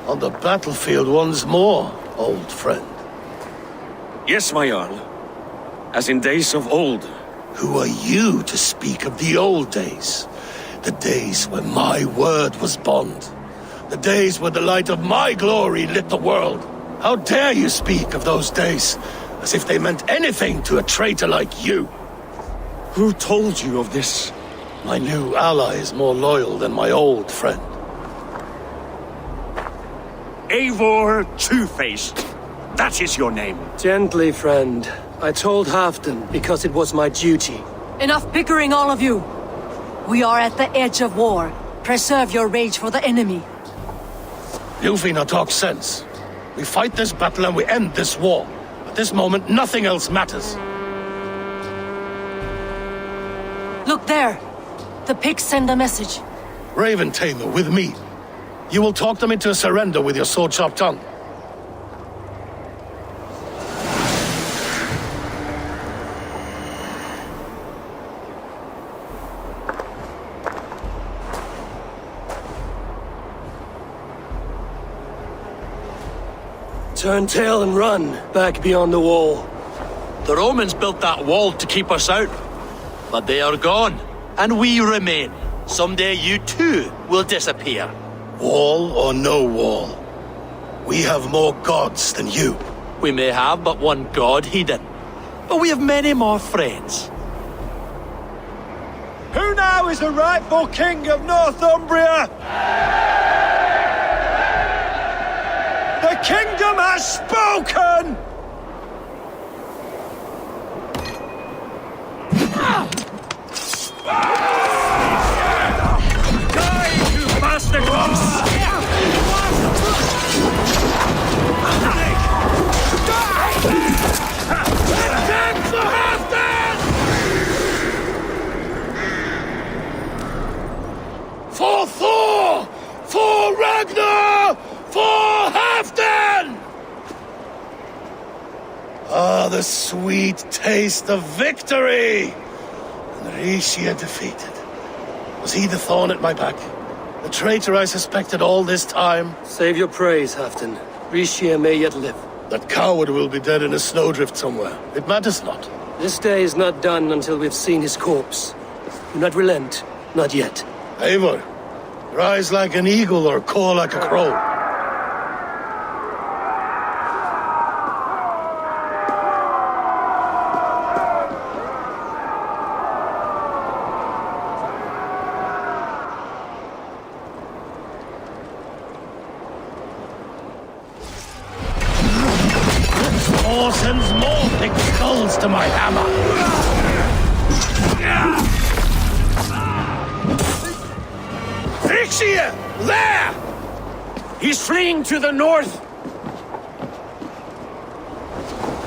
On the battlefield once more, old friend. Yes, my Jarl. As in days of old. Who are you to speak of the old days? The days when my word was bond. The days when the light of my glory lit the world. How dare you speak of those days, as if they meant anything to a traitor like you? Who told you of this? My new ally is more loyal than my old friend. Eivor Two-Faced. That is your name. Gently, friend. I told Halfdan because it was my duty. Enough bickering, all of you! We are at the edge of war. Preserve your rage for the enemy. Yufina talks sense. We fight this battle and we end this war. At this moment, nothing else matters. Look there! The pigs send a message. Raven Tamer, with me. You will talk them into a surrender with your sword-sharp tongue. Turn tail and run, back beyond the wall. The Romans built that wall to keep us out. But they are gone, and we remain. Someday you too will disappear. Wall or no wall, we have more gods than you. We may have but one god, Hedon. But we have many more friends. Who now is the rightful king of Northumbria? The kingdom has spoken! Die, you bastard! For Thor! For Ragnar! For Halfdan! Ah, the sweet taste of victory! And Ricsige defeated. Was he the thorn at my back? The traitor I suspected all this time? Save your praise, Halfdan. Ricsige may yet live. That coward will be dead in a snowdrift somewhere. It matters not. This day is not done until we've seen his corpse. Do not relent. Not yet. Eivor, rise like an eagle or caw like a crow. Or sends more thick skulls to my hammer. Ricsige! There! He's fleeing to the north!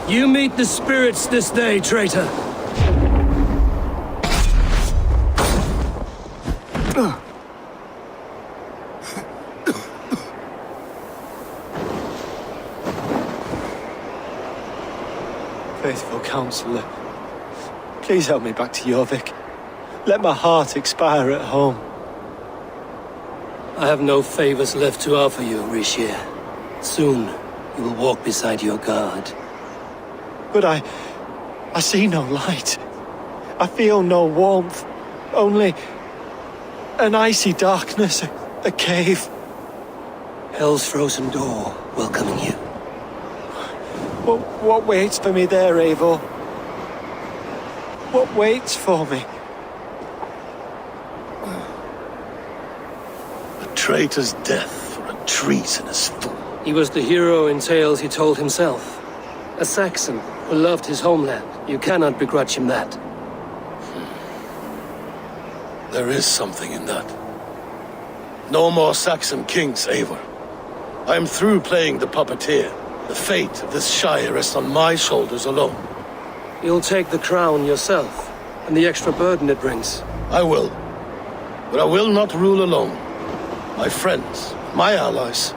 You meet the spirits this day, traitor. Faithful counselor, please help me back to Jorvik. Let my heart expire at home. I have no favors left to offer you, Ricsige. Soon, you will walk beside your god. But I see no light. I feel no warmth. Only an icy darkness, a cave. Hell's frozen door welcoming you. What waits for me there, Eivor? What waits for me? A traitor's death for a treasonous fool. He was the hero in tales he told himself. A Saxon who loved his homeland. You cannot begrudge him that. There is something in that. No more Saxon kings, Eivor. I am through playing the puppeteer. The fate of this Shire rests on my shoulders alone. You'll take the crown yourself, and the extra burden it brings. I will. But I will not rule alone. My friends, my allies,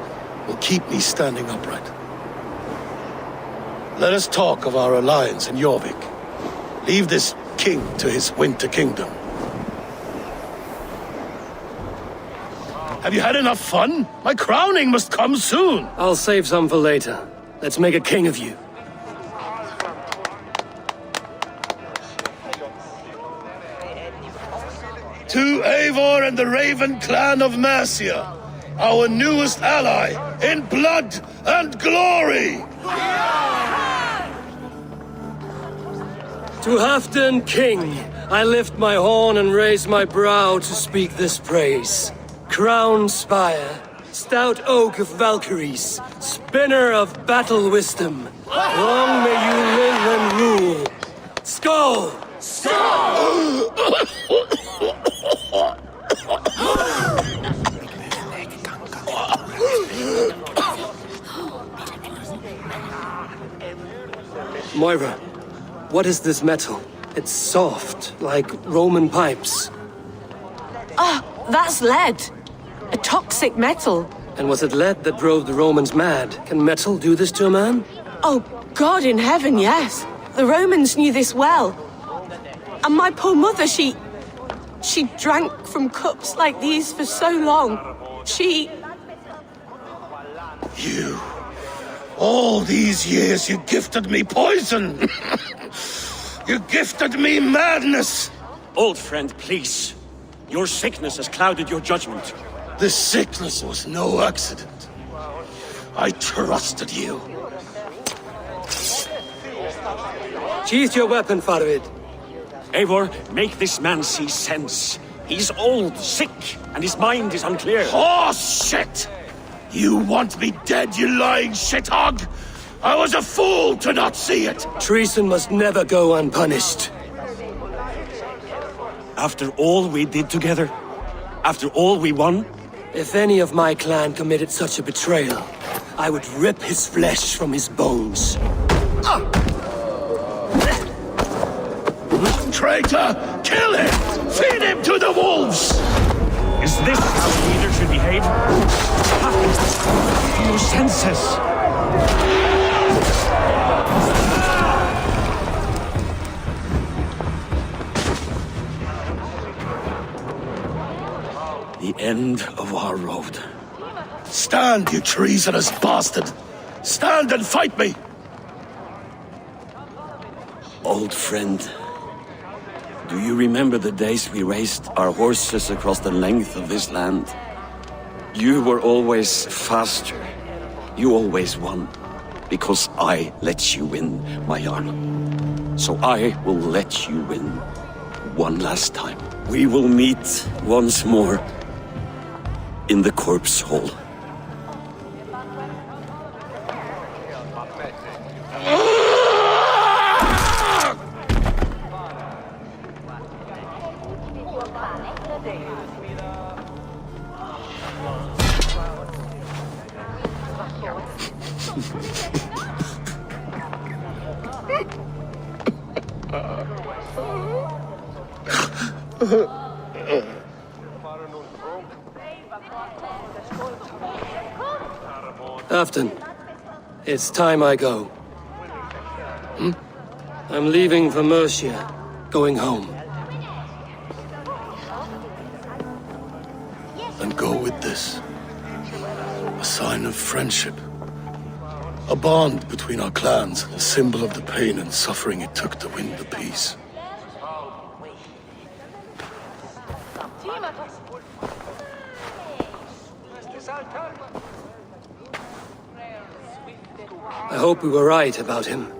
will keep me standing upright. Let us talk of our alliance in Jorvik. Leave this king to his winter kingdom. Have you had enough fun? My crowning must come soon. I'll save some for later. Let's make a king of you. To Eivor and the Raven clan of Mercia, our newest ally in blood and glory! To Halfdan King, I lift my horn and raise my brow to speak this praise. Crown spire, stout oak of Valkyries, spinner of battle wisdom. Long may you live and rule. Skull! Moira, what is this metal? It's soft, like Roman pipes. That's lead. A toxic metal. And was it lead that drove the Romans mad? Can metal do this to a man? Oh, God in heaven, yes. The Romans knew this well. And my poor mother, she drank from cups like these for so long. You... All these years you gifted me poison! You gifted me madness! Old friend, please. Your sickness has clouded your judgment. This sickness was no accident. I trusted you. Sheath your weapon, Faravid. Eivor, make this man see sense. He's old, sick, and his mind is unclear. Horse shit! You want me dead, you lying shithog? I was a fool to not see it! Treason must never go unpunished. After all we did together? After all we won? If any of my clan committed such a betrayal, I would rip his flesh from his bones. Traitor! Kill him! Feed him to the wolves! Is this how a leader should behave? Come to your senses! The end of our road. Stand, you treasonous bastard! Stand and fight me! Old friend, do you remember the days we raced our horses across the length of this land? You were always faster. You always won. Because I let you win, my Jarl. So I will let you win one last time. We will meet once more in the corpse hall. Halfdan, it's time I go. I'm leaving for Mercia, going home. And go with this. A sign of friendship. A bond between our clans, a symbol of the pain and suffering it took to win the peace. I hope we were right about him.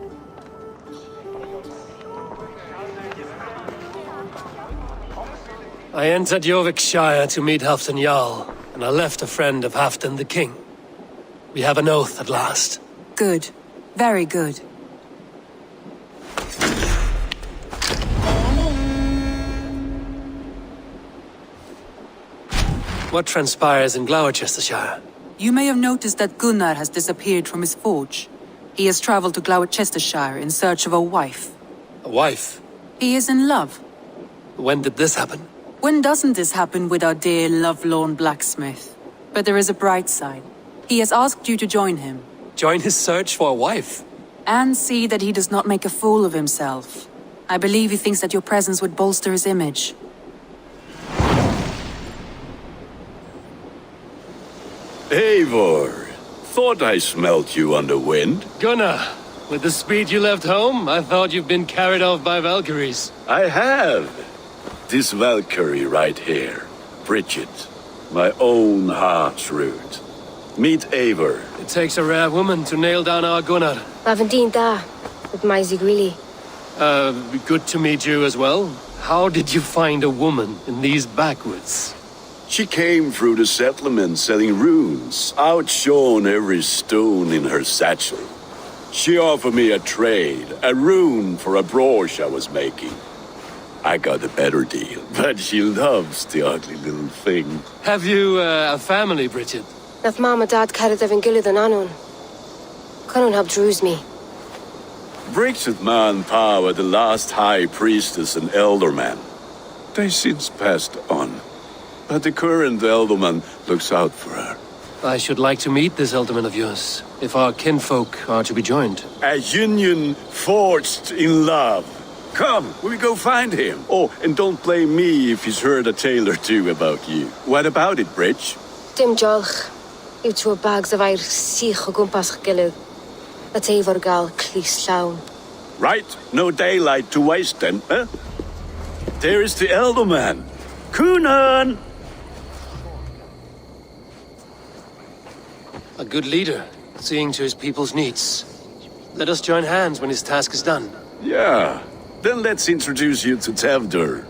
I entered Glowecestrescire to meet Halfdan Jarl, and I left a friend of Halfdan the King. We have an oath at last. Good. Very good. What transpires in Glowecestrescire? You may have noticed that Gunnar has disappeared from his forge. He has traveled to Glowecestrescire in search of a wife. A wife? He is in love. When did this happen? When doesn't this happen with our dear lovelorn blacksmith? But there is a bright side. He has asked you to join him. Join his search for a wife? And see that he does not make a fool of himself. I believe he thinks that your presence would bolster his image. Eivor, thought I smelt you on the wind. Gunnar, with the speed you left home, I thought you've been carried off by Valkyries. I have. This Valkyrie right here, Bridget, my own heart's root. Meet Eivor. It takes a rare woman to nail down our Gunnar. Lavendine da, with my Zigrili. Good to meet you as well. How did you find a woman in these backwoods? She came through the settlement selling runes, outshone every stone in her satchel. She offered me a trade, a rune for a brooch I was making. I got a better deal, but she loves the ugly little thing. Have you a family, Bridget? Nath Mom and Dad carried them gilid and anon. Cannon have drews me. Bridget Man Pa were the last high priestess and elderman. They since passed on, but the current elderman looks out for her. I should like to meet this elderman of yours, if our kinfolk are to be joined. A union forged in love. Come, we go find him. Oh, and don't blame me if he's heard a tale or two about you. What about it, Bridge? Dim jolch. You two bags of air sich o gumpas gilid. A Eivor gal clis llawn. Right, no daylight to waste then, eh? There is the elderman. Coonan! A good leader, seeing to his people's needs. Let us join hands when his task is done. Yeah, then let's introduce you to Tevdur.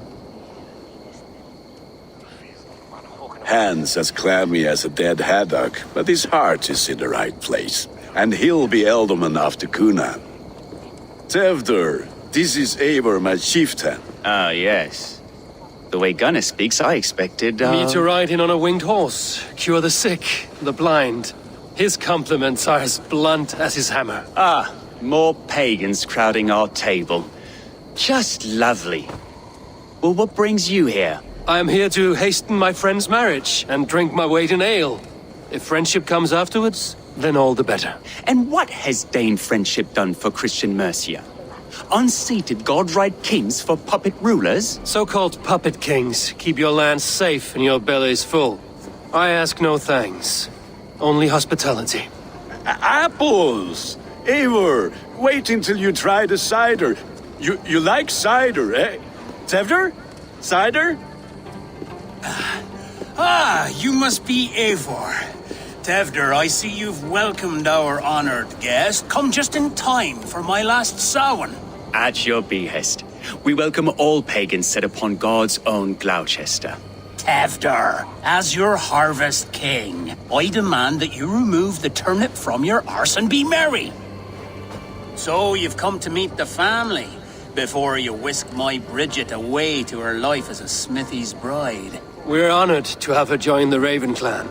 Hands as clammy as a dead haddock, but his heart is in the right place. And he'll be elderman after Coonan. Tevdur, this is Eivor, my chieftain. Ah, yes. The way Gunnar speaks, I expected, Me to ride in on a winged horse, cure the sick, the blind. His compliments are as blunt as his hammer. Ah, more pagans crowding our table. Just lovely. Well, what brings you here? I am here to hasten my friend's marriage and drink my weight in ale. If friendship comes afterwards, then all the better. And what has Dane friendship done for Christian Mercia? Unseated god-right kings for puppet rulers? So-called puppet kings keep your lands safe and your bellies full. I ask no thanks. Only hospitality. Apples! Eivor, wait until you try the cider. You like cider, eh? Tevdur? Cider? Ah, you must be Eivor. Tevdur, I see you've welcomed our honored guest. Come just in time for my last Samhain. At your behest. We welcome all pagans set upon God's own Gloucester. Tevdur, as your harvest king, I demand that you remove the turnip from your arse and be merry. So you've come to meet the family, before you whisk my Bridget away to her life as a smithy's bride. We're honored to have her join the Raven clan.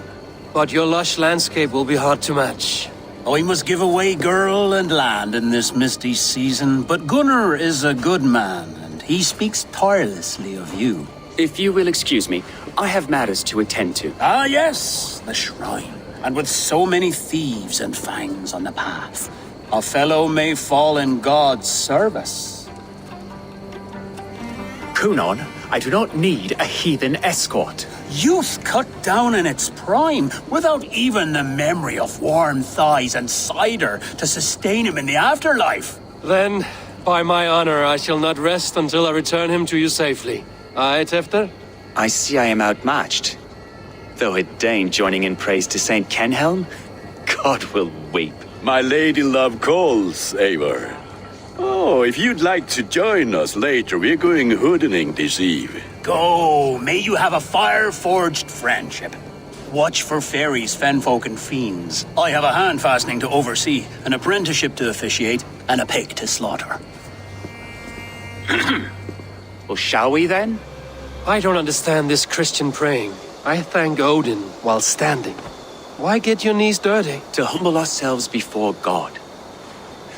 But your lush landscape will be hard to match. I must give away girl and land in this misty season, but Gunnar is a good man, and he speaks tirelessly of you. If you will excuse me, I have matters to attend to. Ah, yes, the shrine. And with so many thieves and fangs on the path, a fellow may fall in God's service. Coonan, I do not need a heathen escort. Youth cut down in its prime, without even the memory of warm thighs and cider to sustain him in the afterlife. Then, by my honor, I shall not rest until I return him to you safely. Aye, Tevdur? I see I am outmatched. Though a Dane joining in praise to Saint Kenhelm, God will weep. My lady love calls, Eivor. Oh, if you'd like to join us later, we're going hoodening this eve. Go, may you have a fire-forged friendship. Watch for fairies, fenfolk, and fiends. I have a hand fastening to oversee, an apprenticeship to officiate, and a pig to slaughter. Well, shall we then? I don't understand this Christian praying. I thank Odin while standing. Why get your knees dirty? To humble ourselves before God.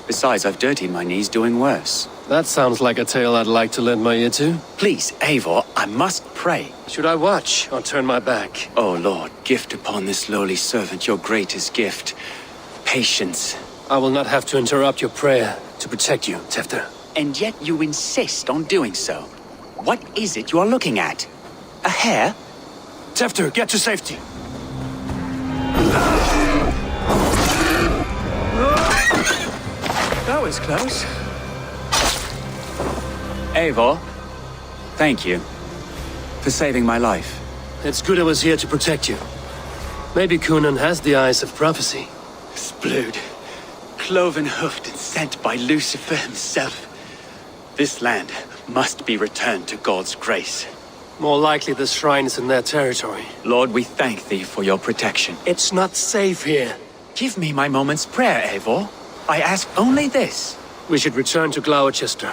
Besides, I've dirtied my knees doing worse. That sounds like a tale I'd like to lend my ear to. Please, Eivor, I must pray. Should I watch or turn my back? Oh, Lord, gift upon this lowly servant your greatest gift. Patience. I will not have to interrupt your prayer to protect you, Tevdur. And yet you insist on doing so. What is it you are looking at? A hare? Tevdur, get to safety. That was close. Eivor, thank you for saving my life. It's good I was here to protect you. Maybe Conan has the eyes of prophecy. Splood, cloven-hoofed and sent by Lucifer himself. This land must be returned to God's grace. More likely the shrine is in their territory. Lord, we thank thee for your protection. It's not safe here. Give me my moment's prayer, Eivor. I ask only this. We should return to Glowecester.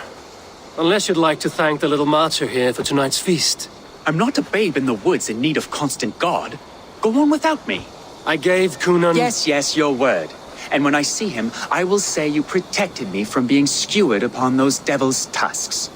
Unless you'd like to thank the little martyr here for tonight's feast. I'm not a babe in the woods in need of constant guard. Go on without me. I gave Conan... Yes, your word. And when I see him, I will say you protected me from being skewered upon those devil's tusks.